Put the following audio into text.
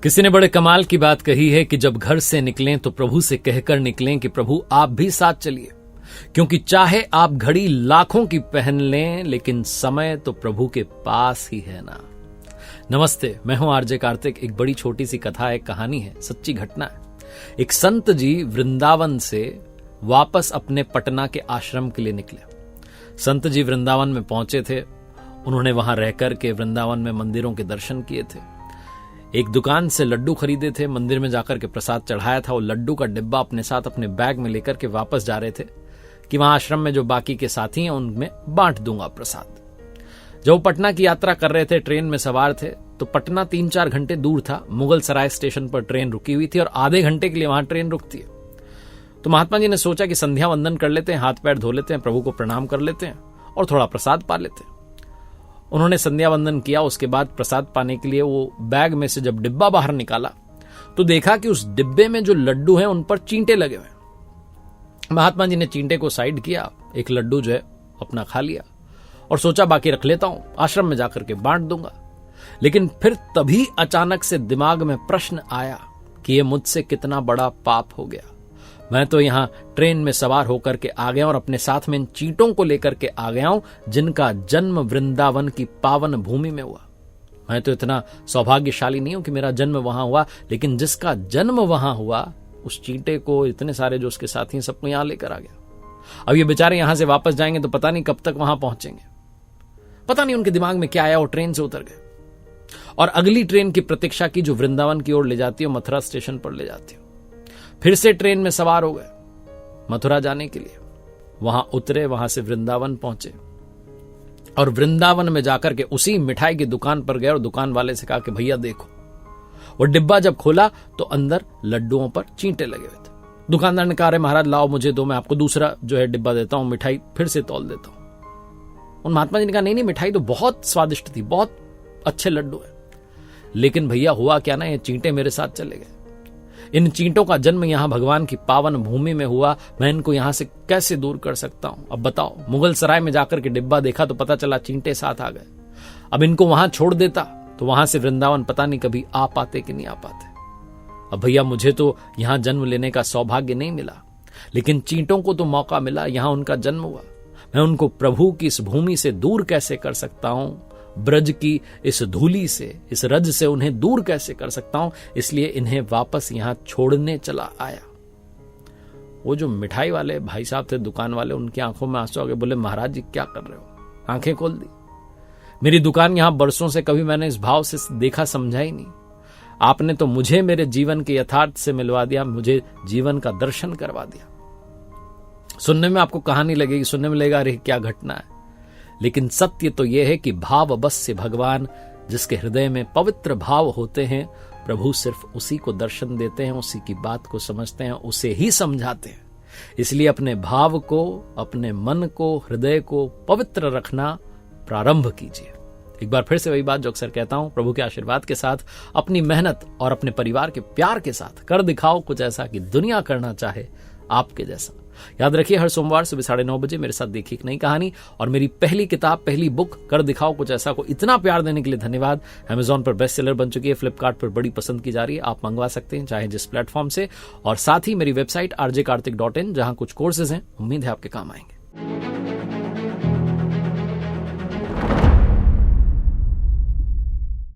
किसी ने बड़े कमाल की बात कही है कि जब घर से निकलें तो प्रभु से कहकर निकलें कि प्रभु आप भी साथ चलिए, क्योंकि चाहे आप घड़ी लाखों की पहन लें लेकिन समय तो प्रभु के पास ही है ना। नमस्ते, मैं हूं आरजे कार्तिक। एक बड़ी छोटी सी कथा है, कहानी है, सच्ची घटना है। एक संत जी वृंदावन से वापस अपने पटना के आश्रम के लिए निकले। संत जी वृंदावन में पहुंचे थे। उन्होंने वहां रहकर के वृंदावन में मंदिरों के दर्शन किए थे। एक दुकान से लड्डू खरीदे थे, मंदिर में जाकर के प्रसाद चढ़ाया था। वो लड्डू का डिब्बा अपने साथ अपने बैग में लेकर के वापस जा रहे थे कि वहां आश्रम में जो बाकी के साथी हैं उनमें बांट दूंगा प्रसाद। जब वो पटना की यात्रा कर रहे थे, ट्रेन में सवार थे, तो पटना 3-4 घंटे दूर था। मुगल सराय स्टेशन पर ट्रेन रुकी हुई थी और आधे घंटे के लिए वहां ट्रेन रुकती है। तो महात्मा जी ने सोचा कि संध्या वंदन कर लेते हैं, हाथ पैर धो लेते हैं, प्रभु को प्रणाम कर लेते हैं और थोड़ा प्रसाद पा लेते हैं। उन्होंने संध्या वंदन किया। उसके बाद प्रसाद पाने के लिए वो बैग में से जब डिब्बा बाहर निकाला तो देखा कि उस डिब्बे में जो लड्डू हैं उन पर चींटे लगे हुए। महात्मा जी ने चींटे को साइड किया, एक लड्डू जो है अपना खा लिया और सोचा बाकी रख लेता हूं, आश्रम में जाकर के बांट दूंगा। लेकिन फिर तभी अचानक से दिमाग में प्रश्न आया कि ये मुझसे कितना बड़ा पाप हो गया। मैं तो यहां ट्रेन में सवार होकर के आ गया और अपने साथ में इन चींटों को लेकर के आ गया हूं जिनका जन्म वृंदावन की पावन भूमि में हुआ। मैं तो इतना सौभाग्यशाली नहीं हूं कि मेरा जन्म वहां हुआ, लेकिन जिसका जन्म वहां हुआ उस चींटे को, इतने सारे जो उसके साथी हैं, सबको यहां लेकर आ गया। अब ये बेचारे यहां से वापस जाएंगे तो पता नहीं कब तक वहां पहुंचेंगे। पता नहीं उनके दिमाग में क्या आया, वो ट्रेन से उतर गए और अगली ट्रेन की प्रतीक्षा की जो वृंदावन की ओर ले जाती है, मथुरा स्टेशन पर ले जाती है। फिर से ट्रेन में सवार हो गए मथुरा जाने के लिए। वहां उतरे, वहां से वृंदावन पहुंचे और वृंदावन में जाकर के उसी मिठाई की दुकान पर गए और दुकान वाले से कहा कि भैया देखो। वो डिब्बा जब खोला तो अंदर लड्डुओं पर चींटे लगे हुए थे। दुकानदार ने कहा, अरे महाराज लाओ मुझे दो, मैं आपको दूसरा जो है डिब्बा देता हूं, मिठाई फिर से तौल देता हूं। उन महात्मा जी ने कहा, नहीं मिठाई तो बहुत स्वादिष्ट थी, बहुत अच्छे लड्डू है, लेकिन भैया हुआ क्या ना, ये चींटे मेरे साथ चले गए। इन चींटों का जन्म यहां भगवान की पावन भूमि में हुआ, मैं इनको यहां से कैसे दूर कर सकता हूं। अब बताओ, मुगल सराय में जाकर के डिब्बा देखा तो पता चला चींटे साथ आ गए। अब इनको वहां छोड़ देता तो वहां से वृंदावन पता नहीं कभी आ पाते कि नहीं आ पाते। अब भैया मुझे तो यहां जन्म लेने का सौभाग्य नहीं मिला, लेकिन चींटों को तो मौका मिला, यहां उनका जन्म हुआ। मैं उनको प्रभु की इस भूमि से दूर कैसे कर सकता हूं, ब्रज की इस धूली से, इस रज से उन्हें दूर कैसे कर सकता हूं, इसलिए इन्हें वापस यहां छोड़ने चला आया। वो जो मिठाई वाले भाई साहब थे, दुकान वाले, उनकी आंखों में आंसू आ गए। बोले, महाराज जी क्या कर रहे हो? आंखें खोल दी। मेरी दुकान यहां बरसों से कभी मैंने इस भाव से देखा समझा ही नहीं। आपने तो मुझे मेरे जीवन के यथार्थ से मिलवा दिया, मुझे जीवन का दर्शन करवा दिया। सुनने में आपको कहानी लगेगी, सुनने में लगेगा अरे क्या घटना है, लेकिन सत्य तो यह है कि भाव बस से भगवान, जिसके हृदय में पवित्र भाव होते हैं, प्रभु सिर्फ उसी को दर्शन देते हैं, उसी की बात को समझते हैं, उसे ही समझाते हैं। इसलिए अपने भाव को, अपने मन को, हृदय को पवित्र रखना प्रारंभ कीजिए। एक बार फिर से वही बात जो अक्सर कहता हूं, प्रभु के आशीर्वाद के साथ, अपनी मेहनत और अपने परिवार के प्यार के साथ कर दिखाओ कुछ ऐसा कि दुनिया करना चाहे आपके जैसा। याद रखिए, हर सोमवार सुबह 9:30 बजे मेरे साथ देखिए एक नई कहानी। और मेरी पहली किताब, पहली बुक कर दिखाओ कुछ ऐसा को इतना प्यार देने के लिए धन्यवाद। अमेज़न पर बेस्ट सेलर बन चुकी है, फ्लिपकार्ट पर बड़ी पसंद की जा रही है। आप मंगवा सकते हैं चाहे जिस प्लेटफॉर्म से। और साथ ही मेरी वेबसाइट rjkartik.in, जहां कुछ कोर्सेज हैं, उम्मीद है आपके काम आएंगे।